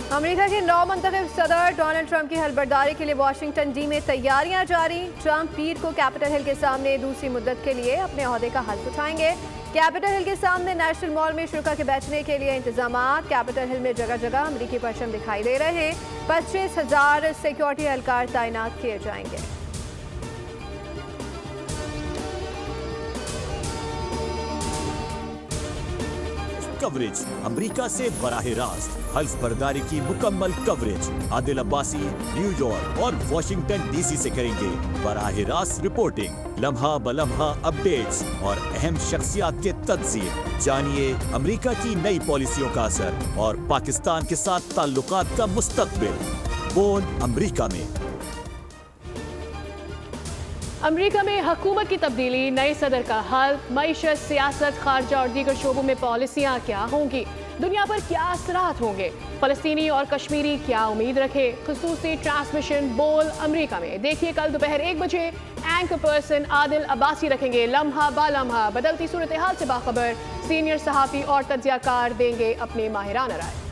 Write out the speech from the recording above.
America के नौ मुंतखब सदर डोनाल्ड ट्रंप की हलबर्दारी के लिए वाशिंगटन डी में तैयारियां जारी। ट्रंप पीर को कैपिटल हिल के सामने दूसरी मुद्दत के लिए अपने ओहदे का हल्फ उठाएंगे। कैपिटल हिल के सामने नेशनल मॉल में शुरा के बैठने के लिए इंतजाम। कैपिटल हिल में जगह जगह अमरीकी परचम दिखाई दे रहे हैं। 25,000 सिक्योरिटी एहलकार तैनात किए जाएंगे। कवरेज अमेरिका से बराह रास्त हल्फ बर्दारी की मुकम्मल कवरेज आदिल अब्बासी न्यूयॉर्क और वॉशिंगटन डीसी से करेंगे बराह रास्त रिपोर्टिंग, लम्हा बलम्हा अपडेट्स और अहम शख्सियात के तज्ज़िये। जानिए अमेरिका की नई पॉलिसियों का असर और पाकिस्तान के साथ ताल्लुकात का मुस्तकबिल। बोन अमेरिका में। अमेरिका में हुकूमत की तब्दीली, नए सदर का हल्फ, मईशत, सियासत, खारजा और दीगर शोबों में पॉलिसियाँ क्या होंगी, दुनिया पर क्या असरात होंगे, फलस्तीनी और कश्मीरी क्या उम्मीद रखे। खुसूसी ट्रांसमिशन बोल अमेरिका में देखिए कल दोपहर 1 बजे। एंकर पर्सन आदिल अब्बासी रखेंगे लम्हा बालम्हा बदलती सूरत हाल से बाखबर। सीनियर सहाफ़ी और तज्ज़ियाकार देंगे अपने माहिराना राय।